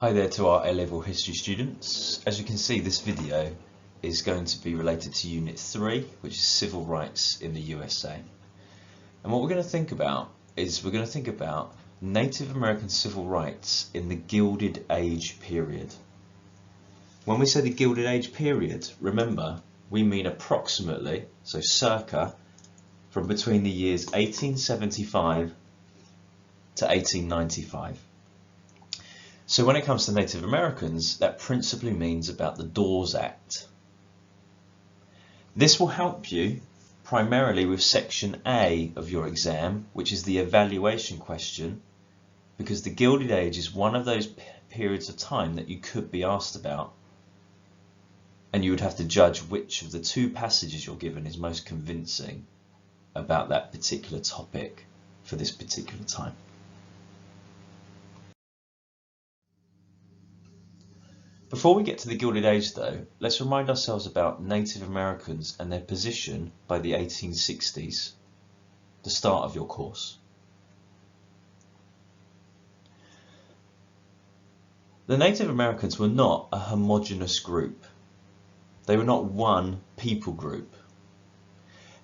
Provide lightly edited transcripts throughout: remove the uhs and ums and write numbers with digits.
Hi there to our A-level history students. As you can see, this video is going to be related to Unit 3, which is Civil Rights in the USA. And what we're going to think about is Native American civil rights in the Gilded Age period. When we say the Gilded Age period, remember, we mean approximately, so circa, from between the years 1875 to 1895. So when it comes to Native Americans, that principally means about the Dawes Act. This will help you primarily with Section A of your exam, which is the evaluation question, because the Gilded Age is one of those periods of time that you could be asked about, and you would have to judge which of the two passages you're given is most convincing about that particular topic for this particular time. Before we get to the Gilded Age though, let's remind ourselves about Native Americans and their position by the 1860s, the start of your course. The Native Americans were not a homogeneous group. They were not one people group.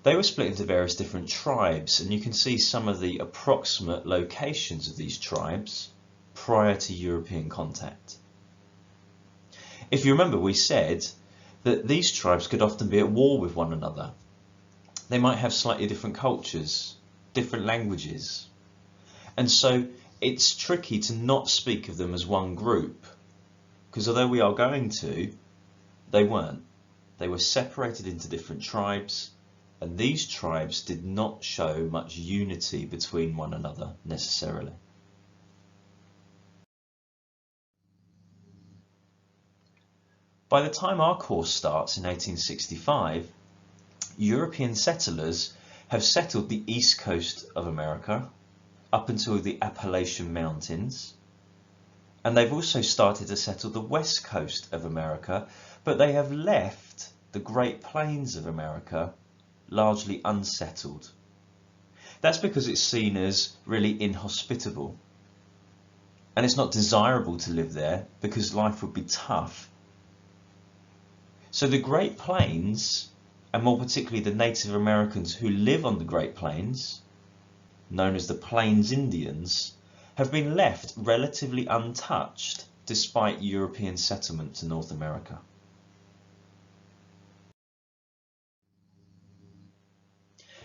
They were split into various different tribes, and you can see some of the approximate locations of these tribes prior to European contact. If you remember, we said that these tribes could often be at war with one another. They might have slightly different cultures, different languages. And so it's tricky to not speak of them as one group, because although we are going to, they weren't. They were separated into different tribes, and these tribes did not show much unity between one another necessarily. By the time our course starts in 1865, European settlers have settled the east coast of America up until the Appalachian Mountains, and they've also started to settle the west coast of America, but they have left the Great Plains of America largely unsettled. That's because it's seen as really inhospitable, and it's not desirable to live there because life would be tough. So the Great Plains, and more particularly the Native Americans who live on the Great Plains, known as the Plains Indians, have been left relatively untouched despite European settlement to North America.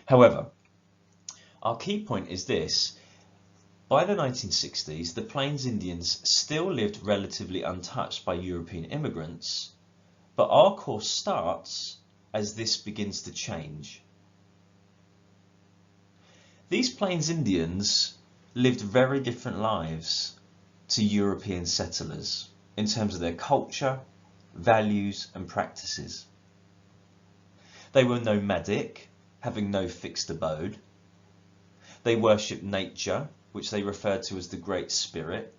However, our key point is this: by the 1960s, the Plains Indians still lived relatively untouched by European immigrants, but our course starts as this begins to change. These Plains Indians lived very different lives to European settlers in terms of their culture, values and practices. They were nomadic, having no fixed abode. They worshipped nature, which they referred to as the Great Spirit,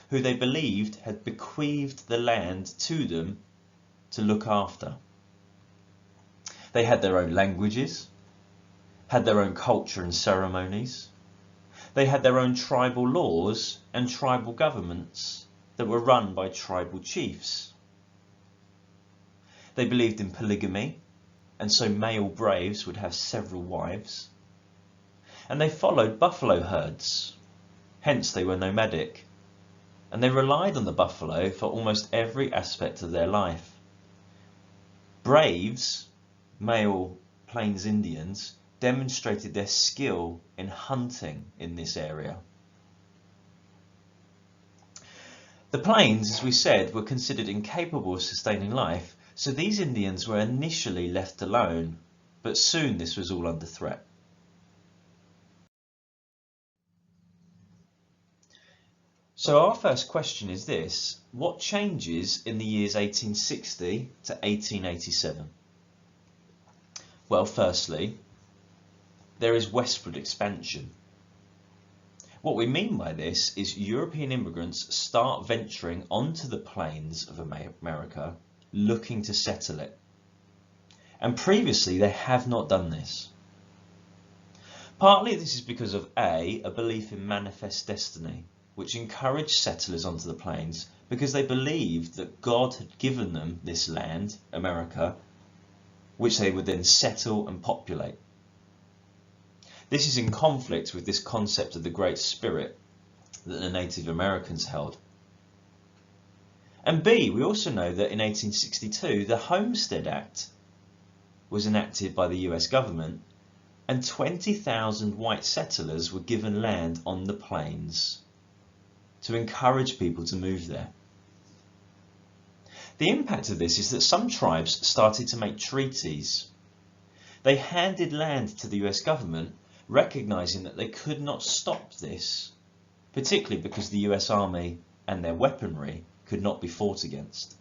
who they believed had bequeathed the land to them to look after. They had their own languages, had their own culture and ceremonies. They had their own tribal laws and tribal governments that were run by tribal chiefs. They believed in polygamy, and so male braves would have several wives. And they followed buffalo herds, hence they were nomadic, and they relied on the buffalo for almost every aspect of their life. Braves, male Plains Indians, demonstrated their skill in hunting in this area. The Plains, as we said, were considered incapable of sustaining life, so these Indians were initially left alone, but soon this was all under threat. So our first question is this: what changes in the years 1860 to 1887? Well, firstly, there is Westford Expansion. What we mean by this is European immigrants start venturing onto the plains of America looking to settle it. And previously they have not done this. Partly this is because of a belief in manifest destiny, which encouraged settlers onto the plains because they believed that God had given them this land, America, which they would then settle and populate. This is in conflict with this concept of the Great Spirit that the Native Americans held. And B, we also know that in 1862 the Homestead Act was enacted by the US government, and 20,000 white settlers were given land on the plains to encourage people to move there. The impact of this is that some tribes started to make treaties. They handed land to the US government, recognizing that they could not stop this, particularly because the US Army and their weaponry could not be fought against.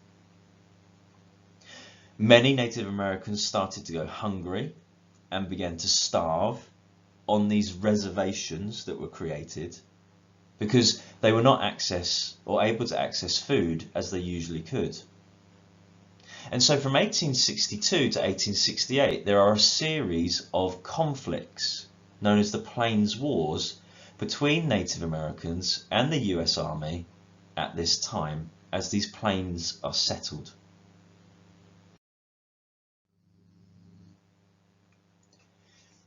Many Native Americans started to go hungry and began to starve on these reservations that were created because they were not able to access food as they usually could. And so from 1862 to 1868 there are a series of conflicts known as the Plains Wars between Native Americans and the US Army at this time as these plains are settled.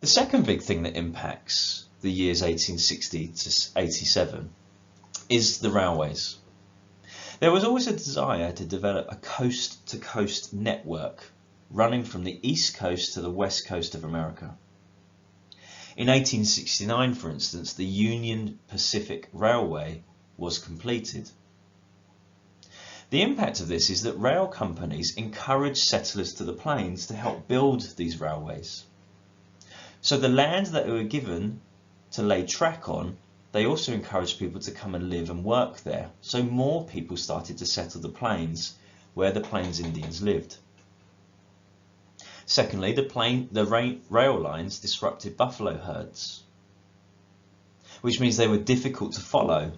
The second big thing that impacts the years 1860 to 87 is the railways. There was always a desire to develop a coast-to-coast network running from the east coast to the west coast of America. In 1869, for instance, the Union Pacific Railway was completed. The impact of this is that rail companies encouraged settlers to the plains to help build these railways. So the land that they were given to lay track on, they also encouraged people to come and live and work there. So more people started to settle the plains where the Plains Indians lived. Secondly, the rail lines disrupted buffalo herds, which means they were difficult to follow.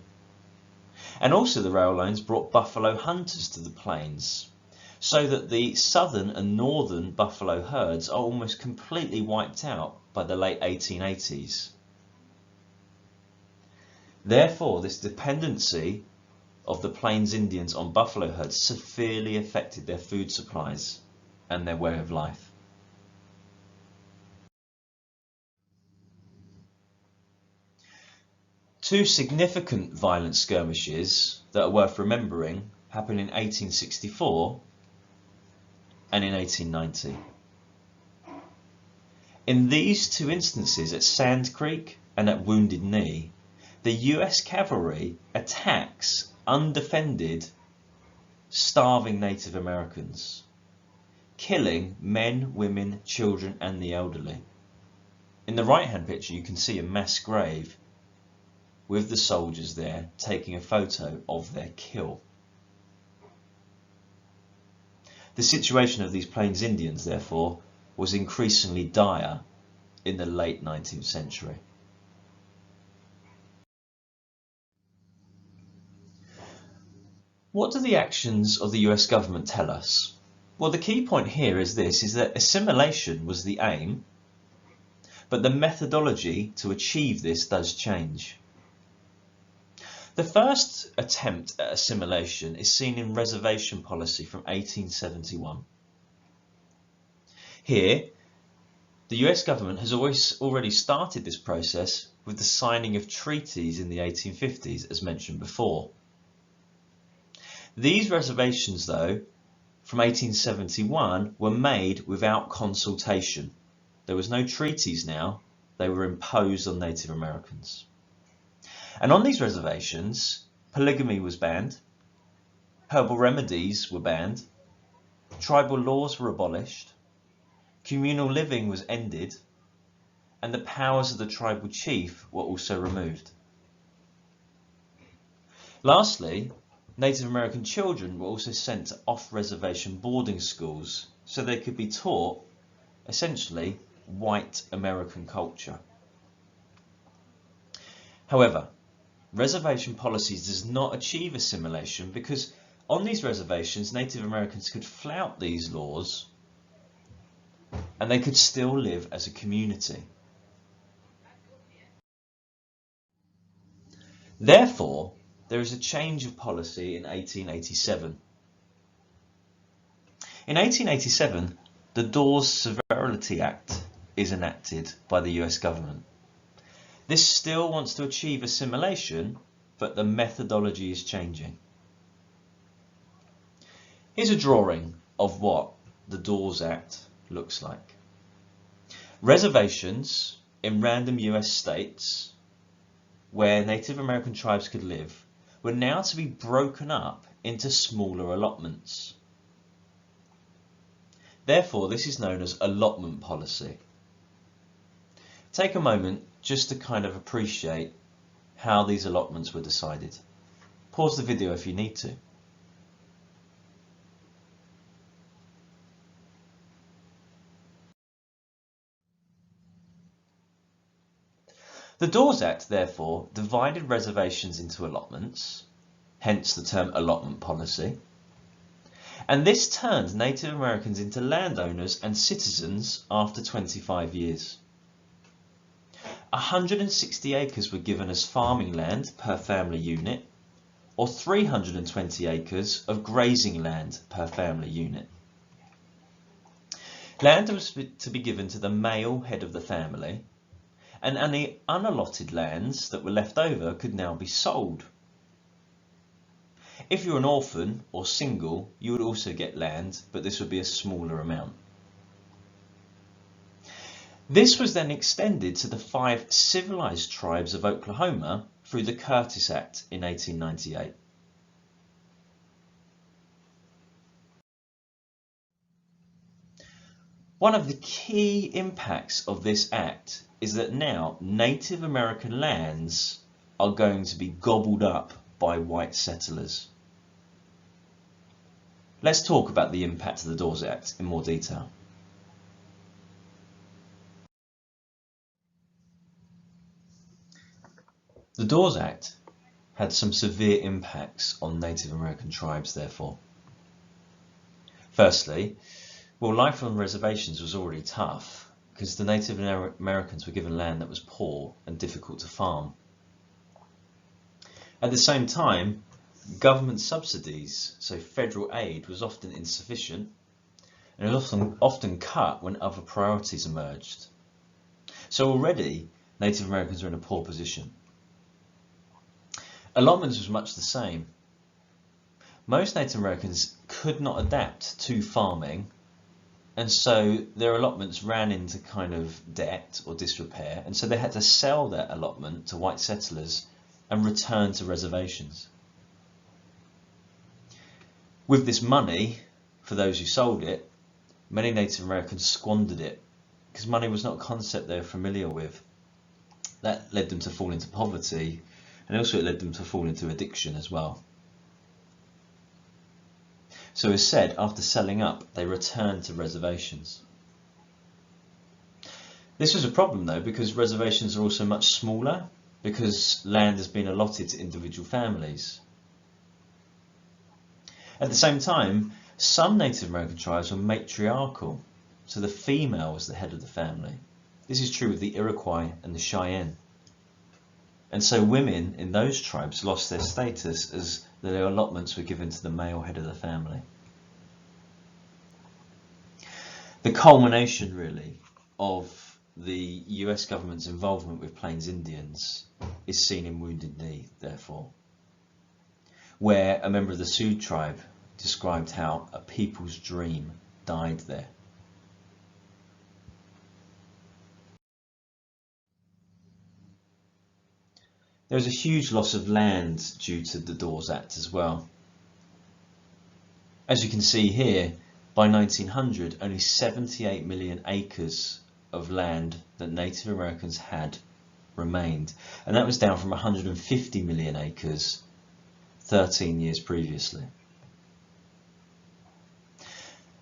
And also the rail lines brought buffalo hunters to the plains, so that the southern and northern buffalo herds are almost completely wiped out by the late 1880s. Therefore, this dependency of the Plains Indians on buffalo herds severely affected their food supplies and their way of life. Two significant violent skirmishes that are worth remembering happened in 1864 and in 1890. In these two instances, at Sand Creek and at Wounded Knee, the US cavalry attacks undefended, starving Native Americans, killing men, women, children and the elderly. In the right-hand picture you can see a mass grave with the soldiers there taking a photo of their kill. The situation of these Plains Indians, therefore, was increasingly dire in the late 19th century. What do the actions of the US government tell us? Well, the key point here is that assimilation was the aim, but the methodology to achieve this does change. The first attempt at assimilation is seen in Reservation Policy from 1871. Here, the US government has already started this process with the signing of treaties in the 1850s, as mentioned before. These reservations, though, from 1871 were made without consultation. There was no treaties now, they were imposed on Native Americans. And on these reservations, polygamy was banned, herbal remedies were banned, tribal laws were abolished, communal living was ended, and the powers of the tribal chief were also removed. Lastly, Native American children were also sent to off-reservation boarding schools so they could be taught, essentially, white American culture. However, reservation policies does not achieve assimilation because on these reservations Native Americans could flout these laws and they could still live as a community. Therefore, there is a change of policy in 1887. In 1887, the Dawes Severability Act is enacted by the US government. This still wants to achieve assimilation, but the methodology is changing. Here's a drawing of what the Dawes Act looks like. Reservations in random US states where Native American tribes could live were now to be broken up into smaller allotments. Therefore, this is known as Allotment Policy. Take a moment just to kind of appreciate how these allotments were decided. Pause the video if you need to. The Dawes Act, therefore, divided reservations into allotments, hence the term allotment policy, and this turned Native Americans into landowners and citizens after 25 years. 160 acres were given as farming land per family unit, or 320 acres of grazing land per family unit. Land was to be given to the male head of the family, and any unallotted lands that were left over could now be sold. If you're an orphan or single, you would also get land, but this would be a smaller amount. This was then extended to the 5 civilized tribes of Oklahoma through the Curtis Act in 1898. One of the key impacts of this act is that now Native American lands are going to be gobbled up by white settlers. Let's talk about the impact of the Dawes Act in more detail. The Dawes Act had some severe impacts on Native American tribes, therefore. Firstly, well, life on reservations was already tough because the Native Americans were given land that was poor and difficult to farm. At the same time, government subsidies, so federal aid, was often insufficient and it was often cut when other priorities emerged. So already Native Americans were in a poor position. Allotments was much the same. Most Native Americans could not adapt to farming, and so their allotments ran into kind of debt or disrepair, and so they had to sell their allotment to white settlers and return to reservations. With this money, for those who sold it, many Native Americans squandered it because money was not a concept they were familiar with. That led them to fall into poverty, and also it led them to fall into addiction as well. So as said, after selling up, they returned to reservations. This was a problem though, because reservations are also much smaller, because land has been allotted to individual families. At the same time, some Native American tribes were matriarchal, so the female was the head of the family. This is true of the Iroquois and the Cheyenne. And so women in those tribes lost their status as their allotments were given to the male head of the family. The culmination, really, of the US government's involvement with Plains Indians is seen in Wounded Knee, therefore, where a member of the Sioux tribe described how a people's dream died there. There was a huge loss of land due to the Dawes Act as well. As you can see here, by 1900, only 78 million acres of land that Native Americans had remained, and that was down from 150 million acres 13 years previously.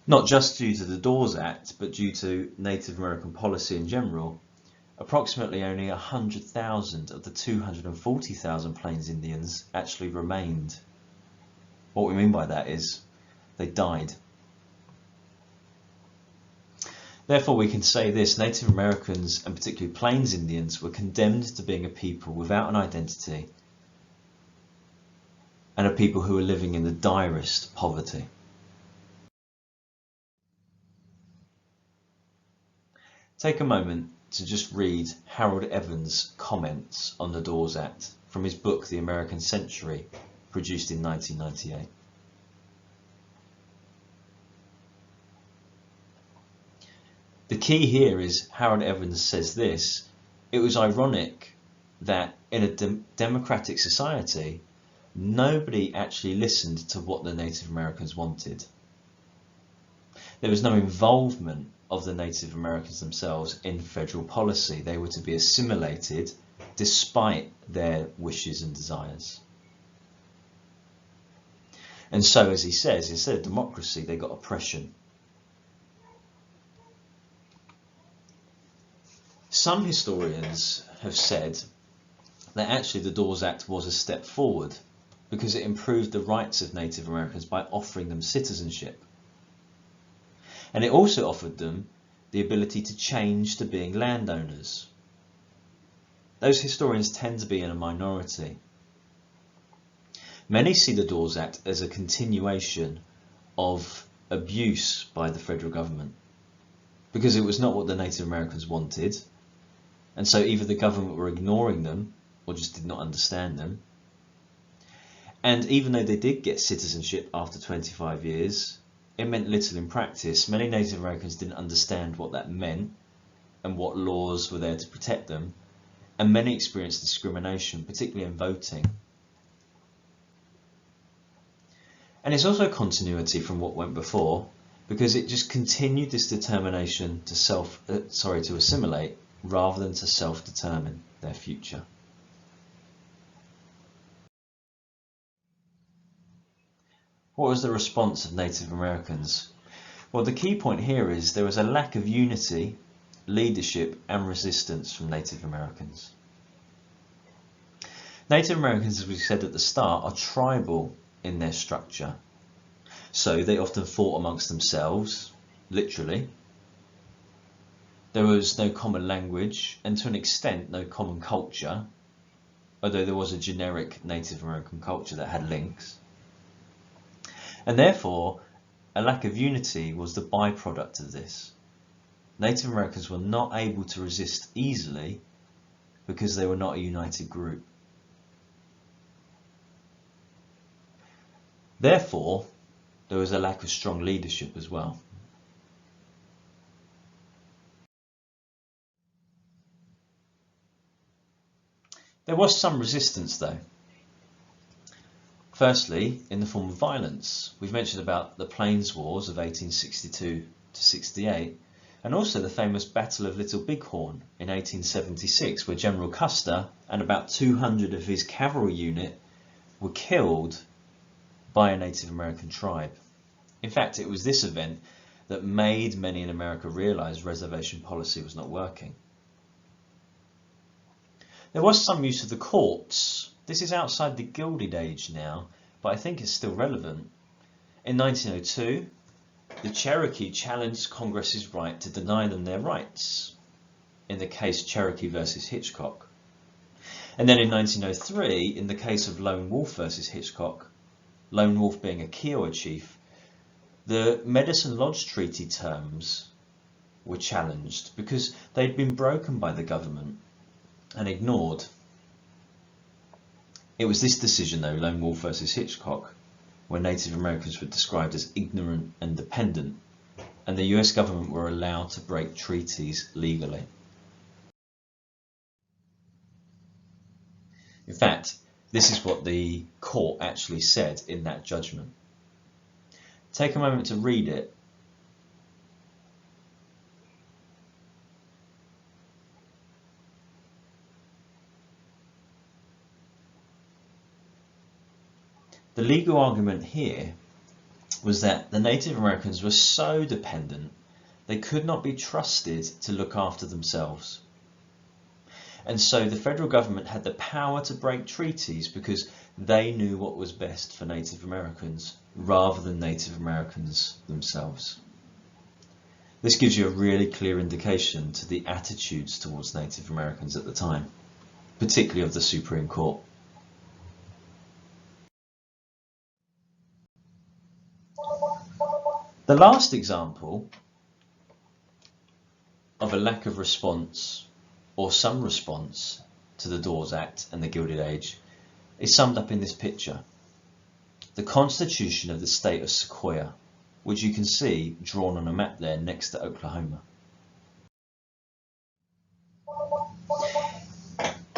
Not just due to the Dawes Act, but due to Native American policy in general, approximately only 100,000 of the 240,000 Plains Indians actually remained. What we mean by that is they died. Therefore, we can say this: Native Americans, and particularly Plains Indians, were condemned to being a people without an identity and a people who were living in the direst poverty. Take a moment to just read Harold Evans' comments on the Dawes Act from his book The American Century, produced in 1998. The key here is Harold Evans says this: it was ironic that in a democratic society, nobody actually listened to what the Native Americans wanted. There was no involvement of the Native Americans themselves in federal policy. They were to be assimilated despite their wishes and desires. And so, as he says, instead of democracy, they got oppression. Some historians have said that actually the Dawes Act was a step forward because it improved the rights of Native Americans by offering them citizenship. And it also offered them the ability to change to being landowners. Those historians tend to be in a minority. Many see the Dawes Act as a continuation of abuse by the federal government because it was not what the Native Americans wanted, and so either the government were ignoring them or just did not understand them. And even though they did get citizenship after 25 years, it meant little in practice. Many Native Americans didn't understand what that meant and what laws were there to protect them, and many experienced discrimination, particularly in voting. And it's also a continuity from what went before, because it just continued this determination to assimilate rather than to self-determine their future. What was the response of Native Americans? Well, the key point here is there was a lack of unity, leadership and resistance from Native Americans. Native Americans, as we said at the start, are tribal in their structure. So they often fought amongst themselves, literally. There was no common language and to an extent no common culture, although there was a generic Native American culture that had links. And therefore, a lack of unity was the byproduct of this. Native Americans were not able to resist easily because they were not a united group. Therefore, there was a lack of strong leadership as well. There was some resistance though. Firstly, in the form of violence. We've mentioned about the Plains Wars of 1862 to 68, and also the famous Battle of Little Bighorn in 1876, where General Custer and about 200 of his cavalry unit were killed by a Native American tribe. In fact, it was this event that made many in America realize reservation policy was not working. There was some use of the courts. This is outside the Gilded Age now, but I think it's still relevant. In 1902, the Cherokee challenged Congress's right to deny them their rights, in the case Cherokee versus Hitchcock. And then in 1903, in the case of Lone Wolf versus Hitchcock, Lone Wolf being a Kiowa chief, the Medicine Lodge Treaty terms were challenged because they'd been broken by the government and ignored. It was this decision though, Lone Wolf versus Hitchcock, where Native Americans were described as ignorant and dependent, and the US government were allowed to break treaties legally. In fact, this is what the court actually said in that judgment. Take a moment to read it. The legal argument here was that the Native Americans were so dependent they could not be trusted to look after themselves. And so the federal government had the power to break treaties because they knew what was best for Native Americans rather than Native Americans themselves. This gives you a really clear indication to the attitudes towards Native Americans at the time, particularly of the Supreme Court. The last example of a lack of response or some response to the Dawes Act and the Gilded Age is summed up in this picture. The constitution of the state of Sequoia, which you can see drawn on a map there next to Oklahoma.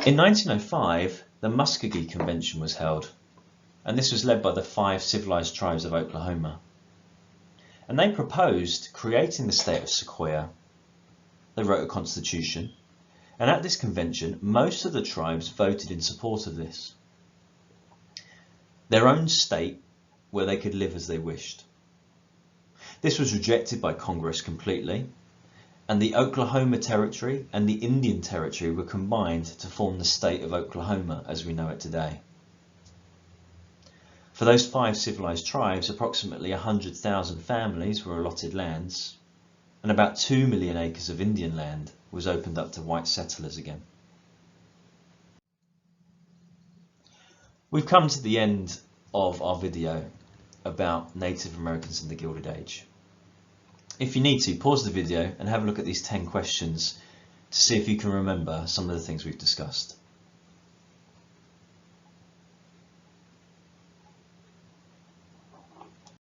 In 1905, the Muskogee Convention was held, and this was led by the 5 civilized tribes of Oklahoma. And they proposed creating the state of Sequoia. They wrote a constitution, and at this convention, most of the tribes voted in support of this. Their own state where they could live as they wished. This was rejected by Congress completely, and the Oklahoma Territory and the Indian Territory were combined to form the state of Oklahoma as we know it today. For those 5 civilized tribes, approximately 100,000 families were allotted lands, and about 2 million acres of Indian land was opened up to white settlers again. We've come to the end of our video about Native Americans in the Gilded Age. If you need to, pause the video and have a look at these 10 questions to see if you can remember some of the things we've discussed.